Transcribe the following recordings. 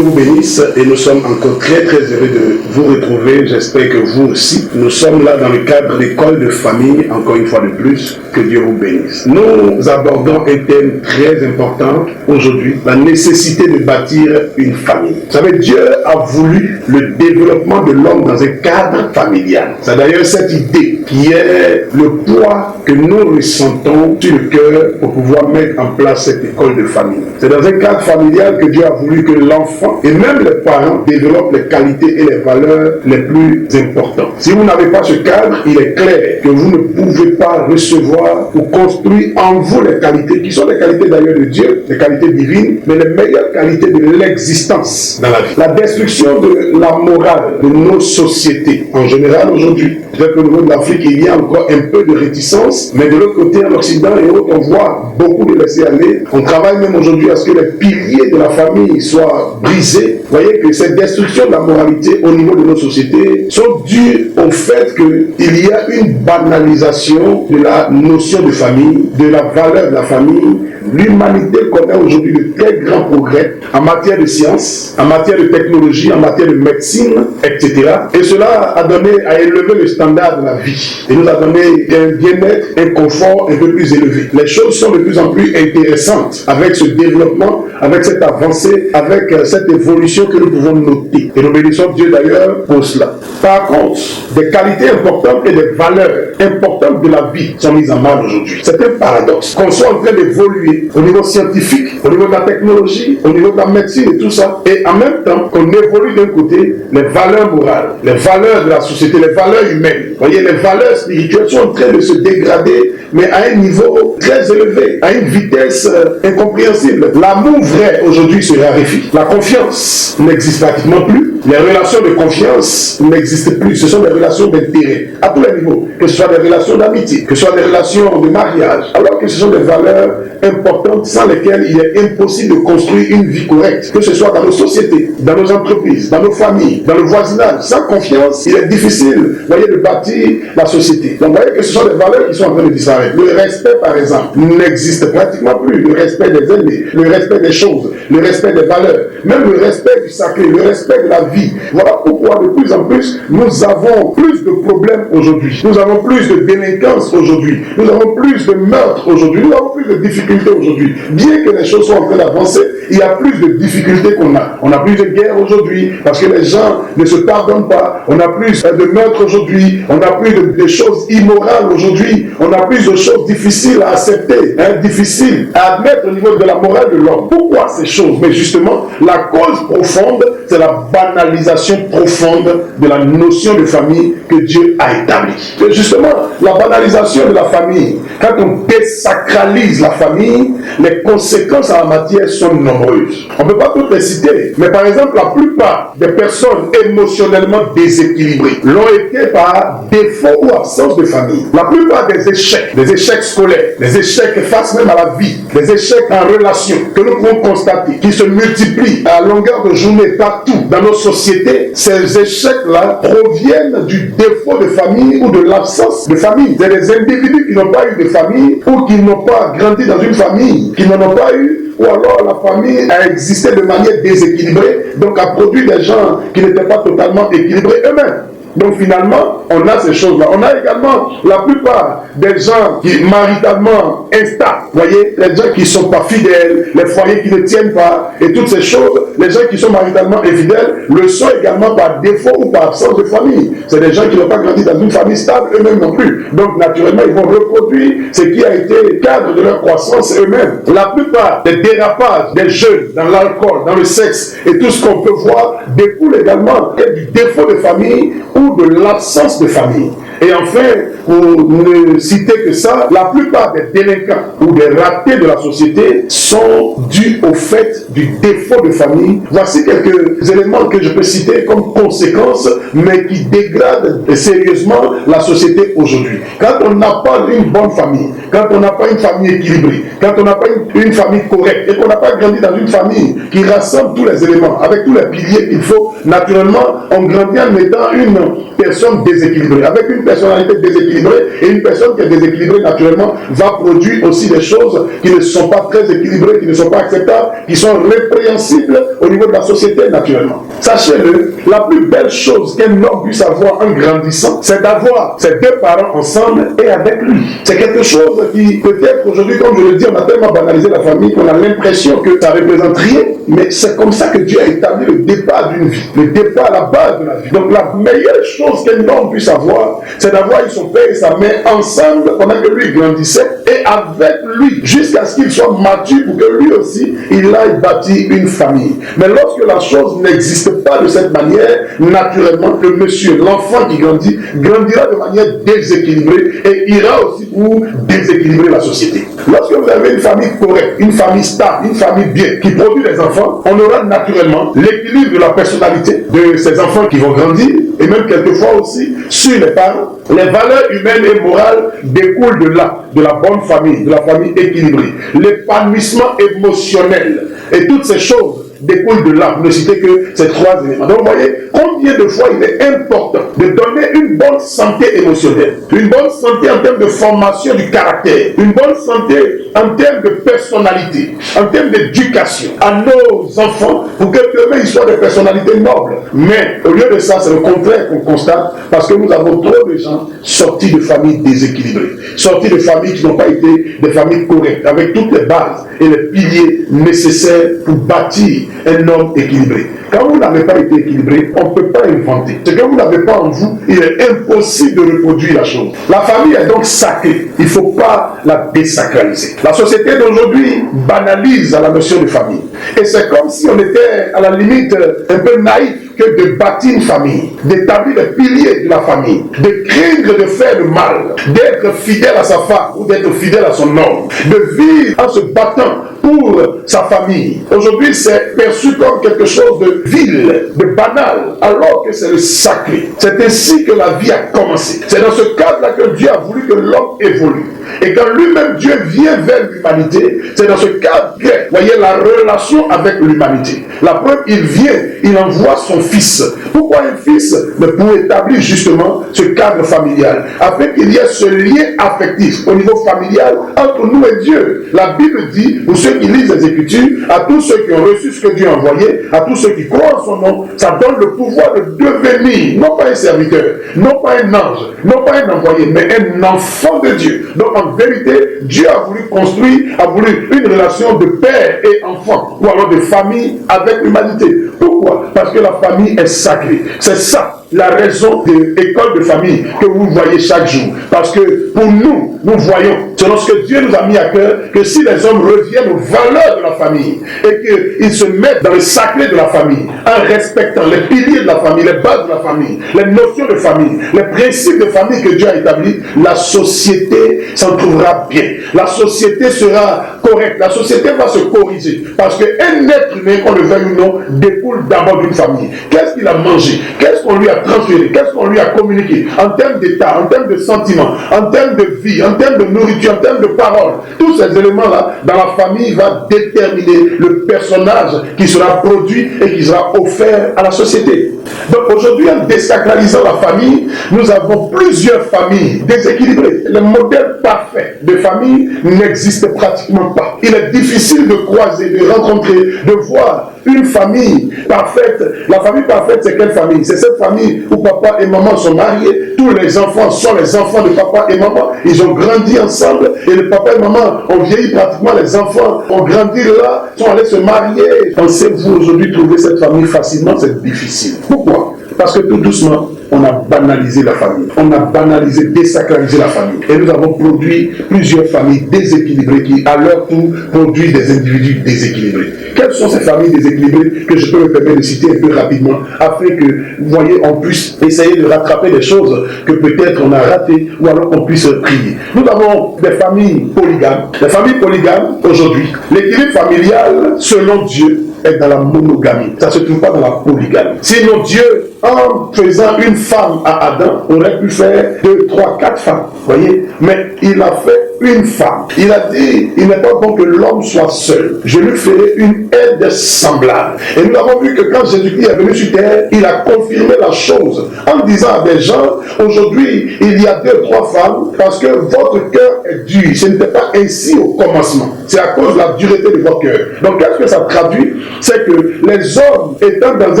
vous bénisse et nous sommes encore très heureux de vous retrouver. J'espère que vous aussi. Nous sommes là dans le cadre d'école de famille, encore une fois de plus, que Dieu vous bénisse. Nous abordons un thème très important aujourd'hui, la nécessité de bâtir une famille. Vous savez, Dieu a voulu le développement de l'homme dans un cadre familial. C'est d'ailleurs cette idée qui est le poids que nous ressentons sur le cœur pour pouvoir mettre en place cette école de famille. C'est dans un cadre familial que Dieu a voulu que l'enfant et même les parents développent les qualités et les valeurs les plus importantes. Si vous n'avez pas ce cadre, il est clair que vous ne pouvez pas recevoir ou construire en vous les qualités qui sont les qualités d'ailleurs de Dieu, les qualités divines, mais les meilleures qualités de l'existence dans la vie. La destruction de la morale de nos sociétés en général aujourd'hui, peut-être au niveau de l'Afrique, il y a encore un peu de réticence, mais de l'autre côté, en Occident et autres, on voit beaucoup de laisser aller. On travaille même aujourd'hui à ce que les piliers de la famille soient brisés. Vous voyez que cette destruction de la moralité au niveau de nos sociétés sont dues au fait qu'il y a une banalisation de la notion de famille, de la valeur de la famille. L'humanité connaît aujourd'hui de très grands progrès en matière de sciences, en matière de technologie, en matière de médecine, etc. Et cela a élevé le standard de la vie. Et nous a donné un bien-être, un confort un peu plus élevé. Les choses sont de plus en plus intéressantes avec ce développement, avec cette avancée, avec cette évolution que nous pouvons noter. Et nous bénissons Dieu d'ailleurs pour cela. Par contre, des qualités importantes et des valeurs importantes de la vie sont mises en mal aujourd'hui. C'est un paradoxe. Qu'on soit en train d'évoluer au niveau scientifique, au niveau de la technologie, au niveau de la médecine et tout ça, et en même temps qu'on évolue d'un côté les valeurs morales, les valeurs de la société, les valeurs humaines. Vous voyez, les valeurs spirituelles sont en train de se dégrader, mais à un niveau très élevé, à une vitesse incompréhensible. L'amour vrai aujourd'hui se raréfie. La confiance n'existe pratiquement plus. Les relations de confiance n'existent plus. Ce sont des relations d'intérêt à tous les niveaux, que ce soit des relations d'amitié, que ce soit des relations de mariage, alors que ce sont des valeurs importantes sans lesquelles il est impossible de construire une vie correcte, que ce soit dans nos sociétés, dans nos entreprises, dans nos familles, dans le voisinage. Sans confiance, il est difficile, vous voyez, de bâtir la société. Donc, vous voyez que ce sont des valeurs qui sont en train de disparaître. Le respect, par exemple, n'existe pratiquement plus. Le respect des aînés, le respect des choses, le respect des valeurs, même le respect du sacré, le respect de la vie. Voilà pourquoi de plus en plus, nous avons plus de problèmes aujourd'hui. Nous avons plus de délinquance aujourd'hui. Nous avons plus de meurtres aujourd'hui. Nous avons plus de difficultés aujourd'hui. Bien que les choses soient en train d'avancer, il y a plus de difficultés qu'on a. On a plus de guerre aujourd'hui parce que les gens ne se pardonnent pas. On a plus de meurtres aujourd'hui. On a plus de choses immorales aujourd'hui. On a plus de choses difficiles à accepter, difficiles à admettre au niveau de la morale de l'homme. Pourquoi ces choses? Mais justement, la cause profonde, c'est la banalisation profonde de la notion de famille que Dieu a établie. C'est justement la banalisation de la famille. Quand on désacralise la famille, les conséquences en la matière sont nombreuses. On ne peut pas toutes les citer, mais par exemple, la plupart des personnes émotionnellement déséquilibrées l'ont été par défaut ou absence de famille. La plupart des échecs scolaires, des échecs face même à la vie, des échecs en relation que nous pouvons constater, qui se multiplient à longueur de journée partout dans nos sociétés, ces échecs-là proviennent du défaut de famille ou de l'absence de famille. C'est des individus qui n'ont pas eu de famille ou qui n'ont pas grandi dans une famille, qui n'en ont pas eu, ou alors la famille a existé de manière déséquilibrée, donc a produit des gens qui n'étaient pas totalement équilibrés eux-mêmes. Donc finalement, on a ces choses-là. On a également la plupart des gens qui maritalement instables, vous voyez, les gens qui ne sont pas fidèles, les foyers qui ne tiennent pas, et toutes ces choses, les gens qui sont maritalement infidèles le sont également par défaut ou par absence de famille. C'est des gens qui n'ont pas grandi dans une famille stable eux-mêmes non plus. Donc naturellement, ils vont reproduire ce qui a été le cadre de leur croissance eux-mêmes. La plupart des dérapages des jeunes dans l'alcool, dans le sexe et tout ce qu'on peut voir découle également du défaut de famille ou de l'absence de famille. Et enfin, pour ne citer que ça, la plupart des délinquants ou des ratés de la société sont dus au fait du défaut de famille. Voici quelques éléments que je peux citer comme conséquences, mais qui dégradent sérieusement la société aujourd'hui. Quand on n'a pas une bonne famille, quand on n'a pas une famille équilibrée, quand on n'a pas une famille correcte, et qu'on n'a pas grandi dans une famille qui rassemble tous les éléments, avec tous les piliers qu'il faut, naturellement, on grandit en étant une personne déséquilibrée, avec une personnalité déséquilibrée, et une personne qui est déséquilibrée naturellement va produire aussi des choses qui ne sont pas très équilibrées, qui ne sont pas acceptables, qui sont répréhensibles au niveau de la société naturellement. Sachez-le, la plus belle chose qu'un homme puisse avoir en grandissant, c'est d'avoir ses deux parents ensemble et avec lui. C'est quelque chose qui peut-être aujourd'hui, comme je le dis, on a tellement banalisé la famille qu'on a l'impression que ça représente rien, mais c'est comme ça que Dieu a établi le départ d'une vie, le départ à la base de la vie. Donc la meilleure chose qu'un homme puisse avoir, c'est d'avoir son père et sa mère ensemble pendant que lui grandissait et avec lui jusqu'à ce qu'il soit mature pour que lui aussi il aille bâtir une famille. Mais lorsque la chose n'existe pas de cette manière, naturellement le monsieur, l'enfant qui grandit, grandira de manière déséquilibrée et ira aussi pour déséquilibrer la société. Lorsque vous avez une famille correcte, une famille stable, une famille bien, qui produit des enfants, on aura naturellement l'équilibre de la personnalité de ces enfants qui vont grandir, et même quelquefois aussi sur les parents. Les valeurs humaines et morales découlent de là, de la bonne famille, de la famille équilibrée. L'épanouissement émotionnel et toutes ces choses découlent de là. Vous ne citez que ces trois éléments. Donc vous voyez combien de fois il est important de donner une bonne santé émotionnelle, une bonne santé en termes de formation du caractère, une bonne santé en termes de personnalité, en termes d'éducation à nos enfants pour que demain ils soient des personnalités nobles. Mais au lieu de ça, c'est le contraire qu'on constate parce que nous avons trop de gens sortis de familles déséquilibrées, sortis de familles qui n'ont pas été des familles correctes, avec toutes les bases et les piliers nécessaires pour bâtir un homme équilibré. Quand vous n'avez pas été équilibré, on ne peut pas inventer. Ce que vous n'avez pas en vous, il est impossible de reproduire la chose. La famille est donc sacrée. Il ne faut pas la désacraliser. La société d'aujourd'hui banalise la notion de famille. Et c'est comme si on était à la limite un peu naïf que de bâtir une famille, d'établir les piliers de la famille, de craindre de faire le mal, d'être fidèle à sa femme ou d'être fidèle à son homme, de vivre en se battant pour sa famille. Aujourd'hui, c'est perçu comme quelque chose de vil, de banal, alors que c'est le sacré. C'est ainsi que la vie a commencé. C'est dans ce cadre-là que Dieu a voulu que l'homme évolue. Et quand lui-même Dieu vient vers l'humanité, c'est dans ce cadre que, voyez, la relation avec l'humanité. La preuve, il vient, il envoie son fils. Pourquoi un fils? Mais pour établir justement ce cadre familial, afin qu'il y ait ce lien affectif au niveau familial entre nous et Dieu. La Bible dit, pour ceux qui lisent les Écritures, à tous ceux qui ont reçu ce que Dieu a envoyé, à tous ceux qui croient en son nom, ça donne le pouvoir de devenir, non pas un serviteur, non pas un ange, non pas un envoyé, mais un enfant de Dieu. Donc en vérité, Dieu a voulu construire, a voulu une relation de père et enfant, ou alors de famille avec l'humanité. Pourquoi? Parce que la famille est sacrée. C'est ça la raison de l'école de famille que vous voyez chaque jour. Parce que pour nous, nous voyons, selon ce que Dieu nous a mis à cœur, que si les hommes reviennent aux valeurs de la famille et qu'ils se mettent dans le sacré de la famille, en respectant les piliers de la famille, les bases de la famille, les notions de famille, les principes de famille que Dieu a établis, la société s'en trouvera bien. La société sera correcte. La société va se corriger. Parce qu'un être humain, qu'on le veuille ou non, découle d'abord d'une famille. Qu'est-ce qu'il a mangé? Qu'est-ce qu'on lui a transféré? Qu'est-ce qu'on lui a communiqué? En termes d'état, en termes de sentiments, en termes de vie, en termes de nourriture, en termes de parole. Tous ces éléments-là, dans la famille, va déterminer le personnage qui sera produit et qui sera offert à la société. Donc aujourd'hui, en désacralisant la famille, nous avons plusieurs familles déséquilibrées. Le modèle parfait de famille n'existe pratiquement pas. Il est difficile de croiser, de rencontrer, de voir une famille parfaite. La famille parfaite, c'est quelle famille? C'est cette famille où papa et maman sont mariés. Tous les enfants sont les enfants de papa et maman. Ils ont grandi ensemble et le papa et maman ont vieilli pratiquement. Les enfants ont grandi là, sont allés se marier. Pensez-vous aujourd'hui trouver cette famille facilement? C'est difficile. Pourquoi? Parce que tout doucement, on a banalisé la famille. On a banalisé, désacralisé la famille. Et nous avons produit plusieurs familles déséquilibrées qui, à leur tour, produisent des individus déséquilibrés. Quelles sont ces familles déséquilibrées que je peux me permettre de citer un peu rapidement, afin que, vous voyez, on puisse essayer de rattraper des choses que peut-être on a ratées, ou alors qu'on puisse prier. Nous avons des familles polygames. Les familles polygames, aujourd'hui, l'équilibre familial, selon Dieu, est dans la monogamie. Ça ne se trouve pas dans la polygamie. Sinon, Dieu, en faisant une femme à Adam, aurait pu faire 2, 3, 4 femmes. Voyez? Mais il a fait une femme. Il a dit, il n'est pas bon que l'homme soit seul. Je lui ferai une aide semblable. Et nous avons vu que quand Jésus-Christ est venu sur terre, il a confirmé la chose en disant à des gens, aujourd'hui, il y a 2 ou 3 femmes parce que votre cœur est dur. Ce n'était pas ainsi au commencement. C'est à cause de la dureté de votre cœur. Donc, qu'est-ce que ça traduit? C'est que les hommes étant dans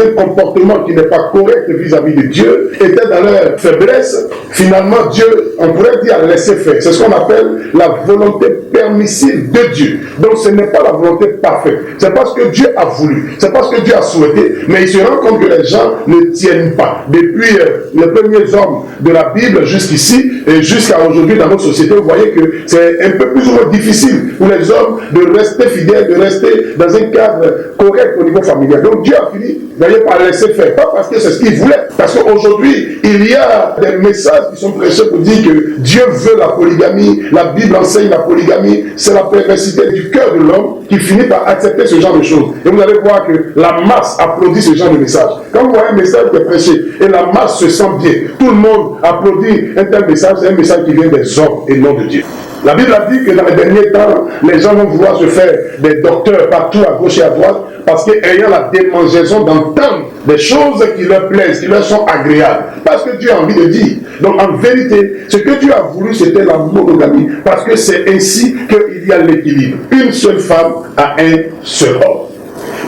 un comportement qui n'est pas correct vis-à-vis de Dieu, étaient dans leur faiblesse, finalement Dieu, on pourrait dire, laisser faire. C'est ce qu'on appelle la volonté permissive de Dieu. Donc ce n'est pas la volonté parfaite. C'est parce que Dieu a voulu, c'est parce que Dieu a souhaité, mais il se rend compte que les gens ne tiennent pas. Depuis les premiers hommes de la Bible jusqu'ici, et jusqu'à aujourd'hui dans notre société, vous voyez que c'est un peu plus ou moins difficile pour les hommes de rester fidèles, de rester dans un cadre correct au niveau familial. Donc Dieu a fini, voyez, par laisser faire. Pas parce que c'est ce qu'il voulait. Parce qu'aujourd'hui, il y a des messages qui sont prêchés pour dire que Dieu veut la polygamie. La Bible enseigne la polygamie. C'est la perversité du cœur de l'homme qui finit par accepter ce genre de choses. Et vous allez voir que la masse applaudit ce genre de message. Quand vous voyez un message qui est prêché et la masse se sent bien, tout le monde applaudit un tel message, c'est un message qui vient des hommes et non de Dieu. La Bible a dit que dans les derniers temps, les gens vont vouloir se faire des docteurs partout à gauche et à droite parce qu'ayant la démangeaison d'entendre des choses qui leur plaisent, qui leur sont agréables. Parce que Dieu a envie de dire. Donc en vérité, ce que Dieu a voulu, c'était la monogamie. Parce que c'est ainsi qu'il y a l'équilibre. Une seule femme à un seul homme.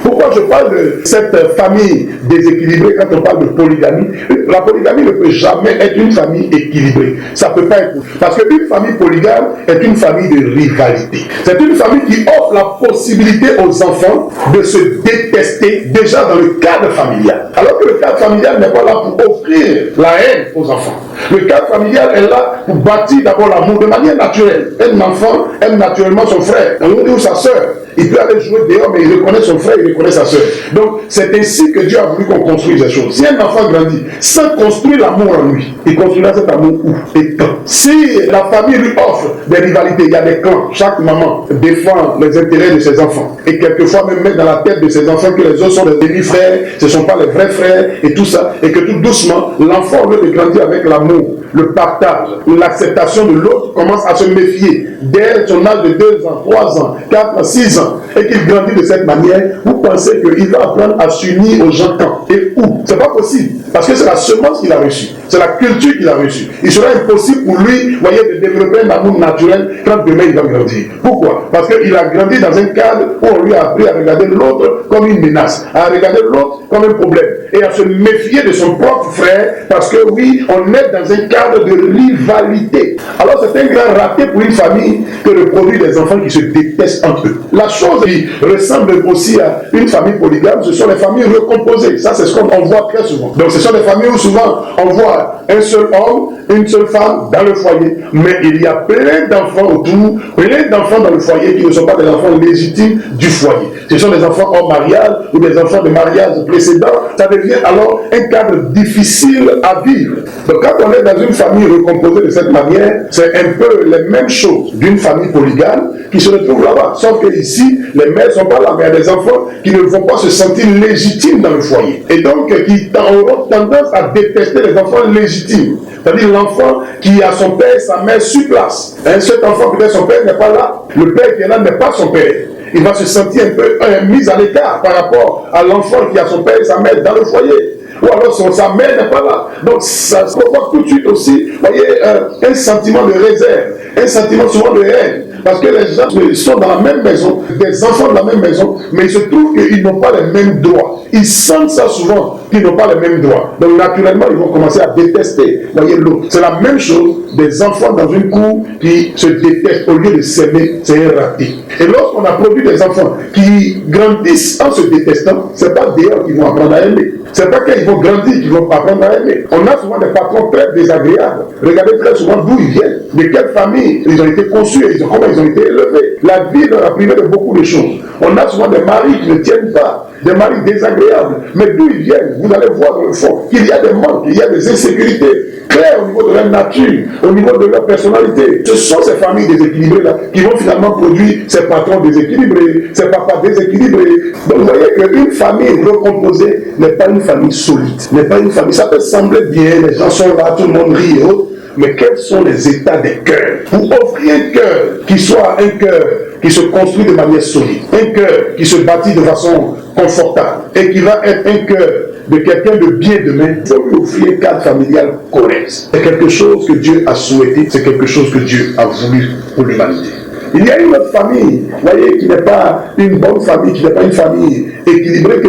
Pourquoi je parle de cette famille déséquilibrée quand on parle de polygamie? La polygamie ne peut jamais être une famille équilibrée. Ça ne peut pas être. Parce qu'une famille polygame est une famille de rivalité. C'est une famille qui offre la possibilité aux enfants de se détester déjà dans le cadre familial. Alors que le cadre familial n'est pas là pour offrir la haine aux enfants. Le cadre familial est là pour bâtir d'abord l'amour de manière naturelle. Un enfant aime naturellement son frère ou sa soeur. Il peut aller jouer dehors, mais il reconnaît son frère, il reconnaît sa soeur. Donc, c'est ainsi que Dieu a voulu qu'on construise les choses. Si un enfant grandit sans construire l'amour en lui, il construira cet amour où et quand? Si la famille lui offre des rivalités, il y a des clans, chaque maman défend les intérêts de ses enfants. Et quelquefois même mettre dans la tête de ses enfants que les autres sont des demi-frères, ce ne sont pas les vrais frères, et tout ça. Et que tout doucement, l'enfant, au lieu de grandir avec l'amour, le partage, l'acceptation de l'autre, commence à se méfier. Dès son âge de 2 ans, 3 ans, 4 ans, 6 ans, et qu'il grandit de cette manière, vous pensez qu'il va apprendre à s'unir aux gens quand et où? C'est pas possible, parce que c'est la semence qu'il a reçue, c'est la culture qu'il a reçue. Il sera impossible pour lui, voyez, de développer un amour naturel quand demain il va grandir. Pourquoi? Parce qu'il a grandi dans un cadre où on lui a appris à regarder l'autre comme une menace, à regarder l'autre comme un problème, et à se méfier de son propre frère, parce que oui, on est dans un cadre de rivalité. Alors c'est un grand raté pour une famille que de produire des enfants qui se détestent entre eux. La chose qui ressemble aussi à une famille polygame, ce sont les familles recomposées. Ça, c'est ce qu'on voit très souvent. Donc, ce sont des familles où souvent on voit un seul homme, une seule femme dans le foyer. Mais il y a plein d'enfants autour, plein d'enfants dans le foyer qui ne sont pas des enfants légitimes du foyer. Ce sont des enfants hors mariage ou des enfants de mariage précédent. Ça devient alors un cadre difficile à vivre. Donc, quand on est dans une famille recomposée de cette manière, c'est un peu les mêmes choses d'une famille polygame qui se retrouve là-bas. Sauf que ici, les mères ne sont pas là, mais il y a des enfants qui ne vont pas se sentir légitimes dans le foyer. Et donc, qui auront tendance à détester les enfants légitimes. C'est-à-dire l'enfant qui a son père et sa mère sur place. Cet enfant, peut-être son père n'est pas là. Le père qui est là n'est pas son père. Il va se sentir un peu mis à l'écart par rapport à l'enfant qui a son père et sa mère dans le foyer. Ou alors sa mère n'est pas là. Donc ça se provoque tout de suite aussi, voyez, un sentiment de réserve, un sentiment souvent de haine. Parce que les gens sont dans la même maison, des enfants de la même maison, mais il se trouve qu'ils n'ont pas les mêmes droits. Ils sentent ça souvent, qu'ils n'ont pas les mêmes droits. Donc naturellement, ils vont commencer à détester, voyez, l'autre. C'est la même chose des enfants dans une cour qui se détestent au lieu de s'aimer, c'est un raté. Et lorsqu'on a produit des enfants qui grandissent en se détestant, c'est pas dehors qu'ils vont apprendre à aimer. C'est pas qu'ils vont grandir qu'ils vont apprendre à aimer. On a souvent des patrons très désagréables. Regardez très souvent d'où ils viennent, de quelle famille ils ont été conçus et comment ils ont été élevés. La vie leur a privé de beaucoup de choses. On a souvent des maris qui ne tiennent pas, des maris désagréables. Mais d'où ils viennent, vous allez voir dans le fond qu'il y a des manques, il y a des insécurités claires au niveau de leur nature, au niveau de leur personnalité. Ce sont ces familles déséquilibrées-là qui vont finalement produire ces patrons déséquilibrés, ces papas déséquilibrés. Donc vous voyez qu'une famille recomposée n'est pas une famille solide, n'est pas une famille. Ça peut sembler bien, les gens sont là, tout le monde rit et autres. mais quels sont les états des cœurs. Pour offrir un cœur qui soit un cœur qui se construit de manière solide, un cœur qui se bâtit de façon confortable et qui va être un cœur de quelqu'un de bien demain, il faut lui offrir un cadre familial correct. C'est quelque chose que Dieu a souhaité, c'est quelque chose que Dieu a voulu pour l'humanité. Il y a une autre famille, vous voyez, qui n'est pas une bonne famille, qui n'est pas une famille équilibrée,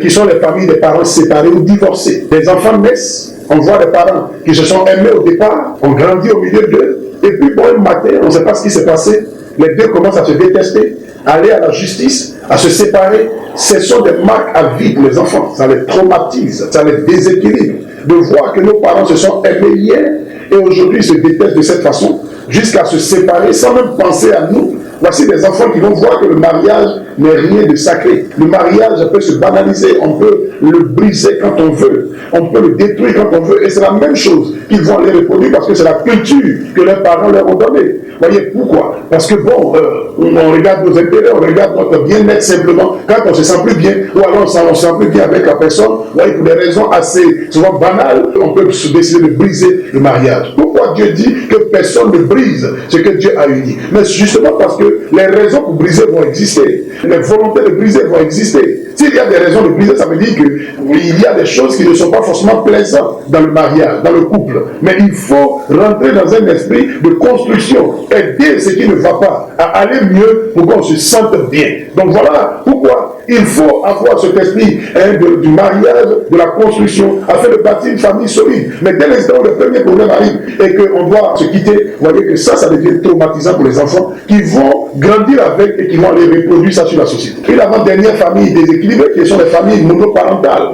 qui sont les familles des parents séparés ou divorcés. Les enfants naissent, on voit les parents qui se sont aimés au départ, ont grandi au milieu d'eux, et puis bon, un matin, on ne sait pas ce qui s'est passé, les deux commencent à se détester, à aller à la justice, à se séparer. Ce sont des marques à vie pour les enfants, ça les traumatise, ça les déséquilibre, de voir que nos parents se sont aimés hier, et aujourd'hui se détestent de cette façon, jusqu'à se séparer sans même penser à nous. Voici des enfants qui vont voir que le mariage n'est rien de sacré. Le mariage peut se banaliser, on peut le briser quand on veut, on peut le détruire quand on veut, et c'est la même chose qu'ils vont aller reproduire parce que c'est la culture que leurs parents leur ont donnée. Voyez pourquoi? Parce que bon, on regarde nos intérêts, on regarde notre bien-être simplement quand on se sent plus bien, ou alors on ne se sent plus bien avec la personne. Voyez, pour des raisons assez souvent banales, on peut se décider de briser le mariage. Pourquoi Dieu dit que personne ne brise ce que Dieu a uni? Mais justement parce que les raisons pour briser vont exister, les volontés de briser vont exister. S'il y a des raisons de briser, ça veut dire qu'il y a des choses qui ne sont pas forcément plaisantes dans le mariage, dans le couple. Mais il faut rentrer dans un esprit de construction, aider ce qui ne va pas à aller mieux pour qu'on se sente bien. Donc voilà pourquoi il faut avoir cet esprit du mariage, de la construction, afin de bâtir une famille solide. Mais dès l'instant où le premier problème arrive et qu'on doit se quitter, vous voyez que ça devient traumatisant pour les enfants qui vont grandir avec et qui vont aller reproduire ça sur la société. Et l'avant-dernière famille déséquilibrée, qui sont les familles monoparentales.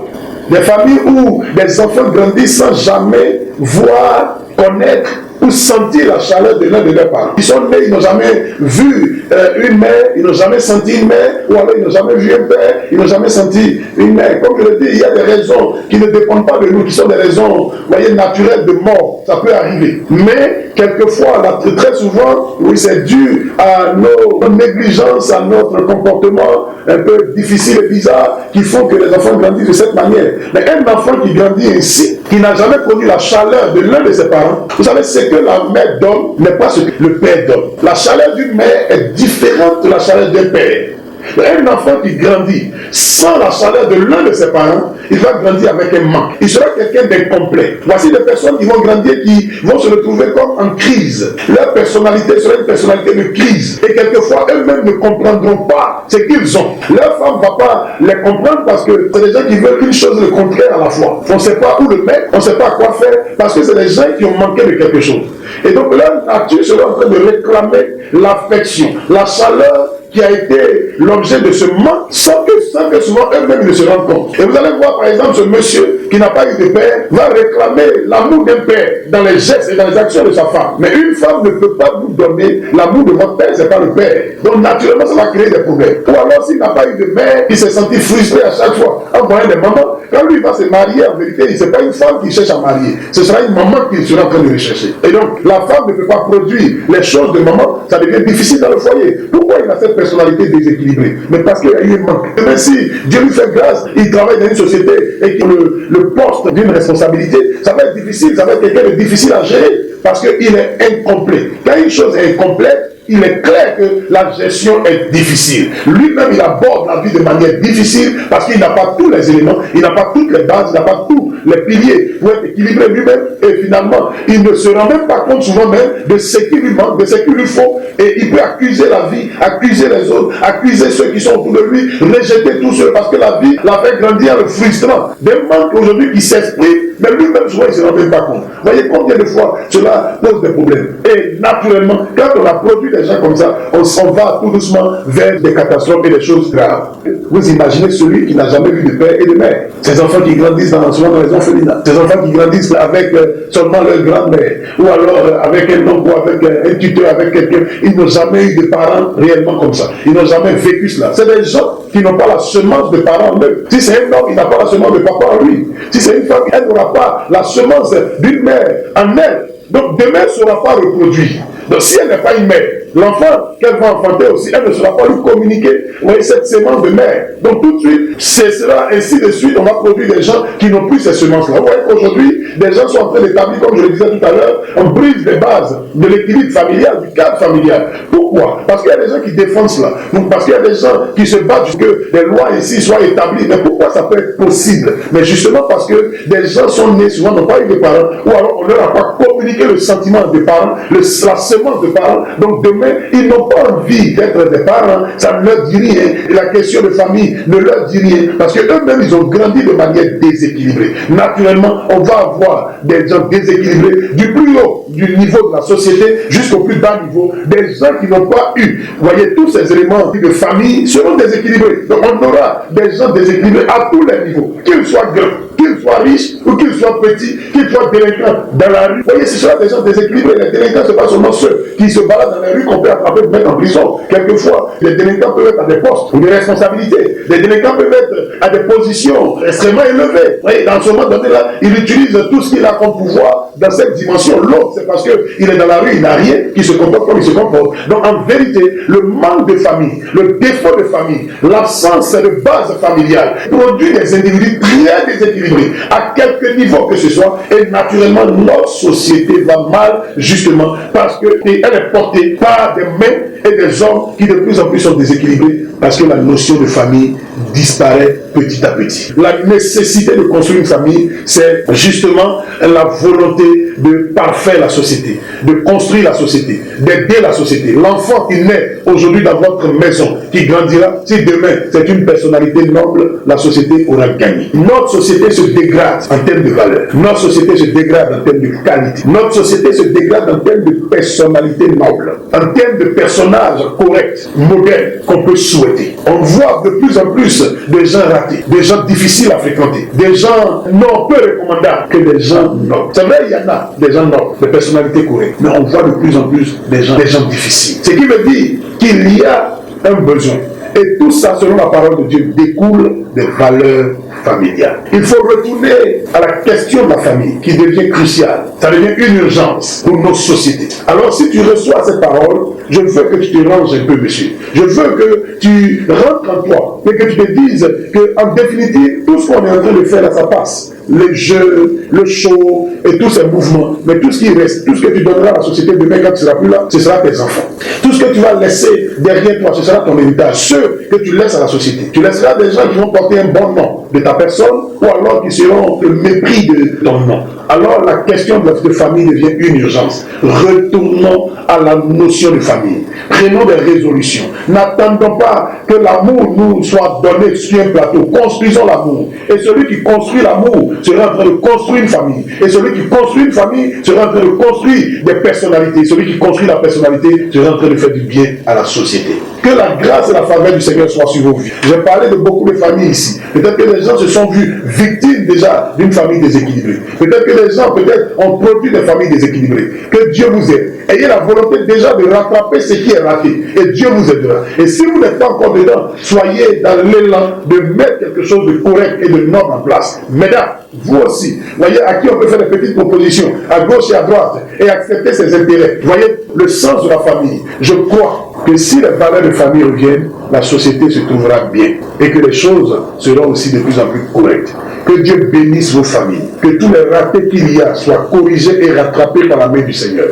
Des familles où les enfants grandissent sans jamais voir, connaître ou sentir la chaleur de l'un de leurs parents. Ils sont nés, ils n'ont jamais vu une mère, ils n'ont jamais senti une mère, ou alors ils n'ont jamais vu un père, ils n'ont jamais senti une mère. Comme je le dis, il y a des raisons qui ne dépendent pas de nous, qui sont des raisons, voyez, naturelles de mort. Ça peut arriver. Mais, quelquefois, très souvent, oui, c'est dû à nos négligences, à notre comportement un peu difficile et bizarre, qui font que les enfants grandissent de cette manière. Mais un enfant qui grandit ainsi, qui n'a jamais connu la chaleur de l'un de ses parents, vous savez, c'est que la mère donne n'est pas ce que le père donne. La chaleur d'une mère est différente de la chaleur d'un père. Un enfant qui grandit sans la chaleur de l'un de ses parents, il va grandir avec un manque. Il sera quelqu'un d'incomplet. Voici des personnes qui vont grandir, qui vont se retrouver comme en crise. Leur personnalité sera une personnalité de crise. Et quelquefois, eux-mêmes ne comprendront pas ce qu'ils ont. Leur femme ne va pas les comprendre parce que c'est des gens qui veulent une chose le contraire à la fois. On ne sait pas où le mettre, on ne sait pas quoi faire, parce que c'est des gens qui ont manqué de quelque chose. Et donc leur nature sera en train de réclamer l'affection, la chaleur qui a été l'objet de ce manque, sans que souvent eux-mêmes ne se rendent compte. Et vous allez voir par exemple ce monsieur qui n'a pas eu de père va réclamer l'amour d'un père dans les gestes et dans les actions de sa femme. Mais une femme ne peut pas vous donner l'amour de votre père, c'est pas le père. Donc naturellement ça va créer des problèmes. Ou alors s'il n'a pas eu de mère, il s'est senti frustré à chaque fois en voyant des mamans. Quand lui va se marier, en vérité, ce n'est pas une femme qui cherche à marier, ce sera une maman qui sera en train de rechercher. Et donc la femme ne peut pas produire les choses de maman, ça devient difficile dans le foyer. Pourquoi il a cette personnalité déséquilibrée? Mais parce qu'il y a eu un manque. Et même si Dieu lui fait grâce, il travaille dans une société et qu'il le poste d'une responsabilité, ça va être difficile, ça va être quelqu'un de difficile à gérer parce qu'il est incomplet. Quand une chose est incomplète, il est clair que la gestion est difficile. Lui-même, il aborde la vie de manière difficile parce qu'il n'a pas tous les éléments, il n'a pas toutes les bases, il n'a pas tous les piliers pour être équilibré lui-même. Et finalement, il ne se rend même pas compte souvent même de ce qui lui manque, de ce qu'il lui faut. Et il peut accuser la vie, accuser les autres, accuser ceux qui sont autour de lui, rejeter tous ceux parce que la vie l'a fait grandir en le frustrant. Des manques aujourd'hui qui s'expriment, mais lui-même souvent il ne se rend même pas compte. Voyez combien de fois cela pose des problèmes. Et naturellement, quand on a produit des gens comme ça, on s'en va tout doucement vers des catastrophes et des choses graves. Vous imaginez celui qui n'a jamais vu de père et de mère. Ces enfants qui grandissent souvent dans les orphelinats. Ces enfants qui grandissent avec seulement leur grand-mère. Ou alors avec un oncle, ou avec un tuteur, avec quelqu'un. Ils n'ont jamais eu de parents réellement comme ça. Ils n'ont jamais vécu cela. C'est des gens qui n'ont pas la semence de parents en eux. Si c'est un homme, il n'a pas la semence de papa en lui. Si c'est une femme, elle n'aura pas la semence d'une mère en elle. Donc demain ne sera pas reproduit. Donc si elle n'est pas une mère, l'enfant qu'elle va enfanter aussi, elle ne sera pas lui communiquer, vous voyez, cette sémence de mère. Donc tout de suite, ce sera ainsi de suite, on va produire des gens qui n'ont plus ces semences-là. Vous voyez qu'aujourd'hui, des gens sont en train d'établir, comme je le disais tout à l'heure, on brise les bases de l'équilibre familial, du cadre familial. Pourquoi? Parce qu'il y a des gens qui défendent cela. Donc, parce qu'il y a des gens qui se battent pour que des lois ici soient établies. Mais pourquoi ça peut être possible? Mais justement parce que des gens sont nés, souvent n'ont pas eu de parents, ou alors on ne leur a pas communiqué le sentiment des parents, la semence des parents. Donc demain, ils n'ont pas envie d'être des parents, ça ne leur dit rien. Et la question de famille ne leur dit rien. Parce qu'eux-mêmes, ils ont grandi de manière déséquilibrée. Naturellement, on va avoir des gens déséquilibrés du plus haut du niveau de la société jusqu'au plus bas niveau. Des gens qui n'ont pas eu, vous voyez, tous ces éléments de famille seront déséquilibrés. Donc on aura des gens déséquilibrés à tous les niveaux, qu'ils soient grands, qu'ils soient riches ou qu'ils soient petits, qu'ils soient délinquants dans la rue. Vous voyez, ce sera des gens déséquilibrés. Les délinquants, ce n'est pas seulement ceux qui se baladent dans la rue qu'on peut attraper et mettre en prison. Quelquefois, les délinquants peuvent être à des postes ou des responsabilités. Les délinquants peuvent être à des positions extrêmement élevées. Vous voyez, dans ce moment donné-là, il utilise tout ce qu'il a comme pouvoir dans cette dimension. L'autre, c'est parce qu'il est dans la rue, il n'a rien, qui se comporte comme il se comporte. Donc, en vérité, le manque de famille, le défaut de famille, l'absence de base familiale produit des individus très déséquilibrés à quelque niveau que ce soit, et naturellement notre société va mal justement parce qu'elle est portée par des mains et des hommes qui de plus en plus sont déséquilibrés parce que la notion de famille disparaît petit à petit. La nécessité de construire une famille, c'est justement la volonté de parfaire la société, de construire la société, d'aider la société. L'enfant qui naît aujourd'hui dans votre maison, qui grandira, si demain c'est une personnalité noble, la société aura gagné. Notre société se dégrade en termes de valeur. Notre société se dégrade en termes de qualité. Notre société se dégrade en termes de personnalité noble, en termes de personnages corrects, modèles qu'on peut souhaiter. On voit de plus en plus des gens ratés, des gens difficiles à fréquenter, des gens non peu recommandables que des gens nobles. C'est vrai, il y en a des gens nobles, des personnalités correctes, mais on voit de plus en plus des gens difficiles. Ce qui veut dire qu'il y a un besoin. Et tout ça, selon la parole de Dieu, découle des valeurs familiales. Il faut retourner à la question de la famille qui devient cruciale. Ça devient une urgence pour nos sociétés. Alors si tu reçois cette parole, je veux que tu te ranges un peu, monsieur. Je veux que tu rentres en toi et que tu te dises qu'en définitive, tout ce qu'on est en train de faire là, ça passe. Les jeux, le show et tous ces mouvements. Mais tout ce qui reste, tout ce que tu donneras à la société demain quand tu ne seras plus là, ce sera tes enfants. Tout ce que tu vas laisser derrière toi, ce sera ton héritage. Ceux que tu laisses à la société. Tu laisseras des gens qui vont porter un bon nom de ta personne ou alors qui seront le mépris de ton nom. Alors la question de famille devient une urgence. Retournons à la notion de famille. Prenons des résolutions. N'attendons pas que l'amour nous soit donné sur un plateau. Construisons l'amour. Et celui qui construit l'amour sera en train de construire une famille. Et celui qui construit une famille sera en train de construire des personnalités. Celui qui construit la personnalité sera en train de faire du bien à la société. Que la grâce et la faveur du Seigneur soient sur vos vies. J'ai parlé de beaucoup de familles ici. Peut-être que les gens se sont vus victimes déjà d'une famille déséquilibrée. Peut-être que les gens ont produit des familles déséquilibrées. Que Dieu vous aide. Ayez la volonté déjà de rattraper ce qui est raté. Et Dieu vous aidera. Et si vous n'êtes pas encore dedans, soyez dans l'élan de mettre quelque chose de correct et de noble en place. Mesdames, vous aussi, voyez à qui on peut faire des petites propositions, à gauche et à droite, et accepter ses intérêts. Voyez le sens de la famille. Je crois que si les valeurs de famille reviennent, la société se trouvera bien et que les choses seront aussi de plus en plus correctes. Que Dieu bénisse vos familles, que tous les ratés qu'il y a soient corrigés et rattrapés par la main du Seigneur.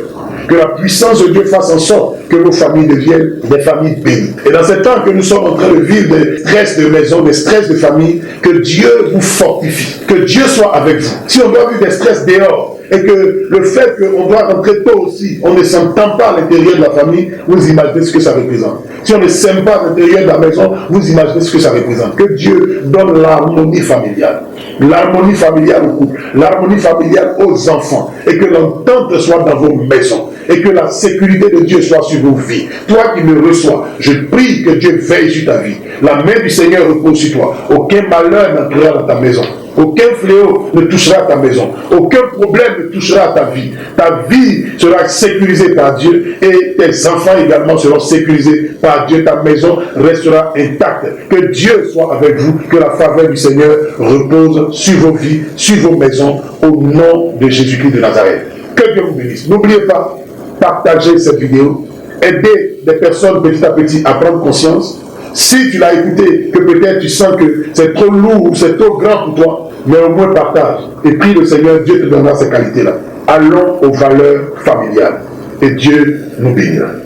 Que la puissance de Dieu fasse en sorte que vos familles deviennent des familles bénies. Et dans ce temps que nous sommes en train de vivre des stress de maison, des stress de famille, que Dieu vous fortifie, que Dieu soit avec vous. Si on doit vivre des stress dehors, et que le fait qu'on doit rentrer tôt aussi, on ne s'entend pas à l'intérieur de la famille, vous imaginez ce que ça représente. Si on ne s'aime pas à l'intérieur de la maison, vous imaginez ce que ça représente. Que Dieu donne l'harmonie familiale. L'harmonie familiale au couple, l'harmonie familiale aux enfants, et que l'entente soit dans vos maisons, et que la sécurité de Dieu soit sur vos vies. Toi qui me reçois, je prie que Dieu veille sur ta vie. La main du Seigneur repose sur toi. Aucun malheur n'entrera dans ta maison. Aucun fléau ne touchera ta maison. Aucun problème ne touchera ta vie. Ta vie sera sécurisée par Dieu et tes enfants également seront sécurisés par Dieu. Ta maison restera intacte. Que Dieu soit avec vous. Que la faveur du Seigneur repose sur vos vies, sur vos maisons, au nom de Jésus-Christ de Nazareth. Que Dieu vous bénisse. N'oubliez pas, partagez cette vidéo aider des personnes petit à petit à prendre conscience. Si tu l'as écouté, que peut-être tu sens que c'est trop lourd ou c'est trop grand pour toi, mais au moins partage. Et prie le Seigneur, Dieu te donnera ces qualités-là. Allons aux valeurs familiales. Et Dieu nous bénira.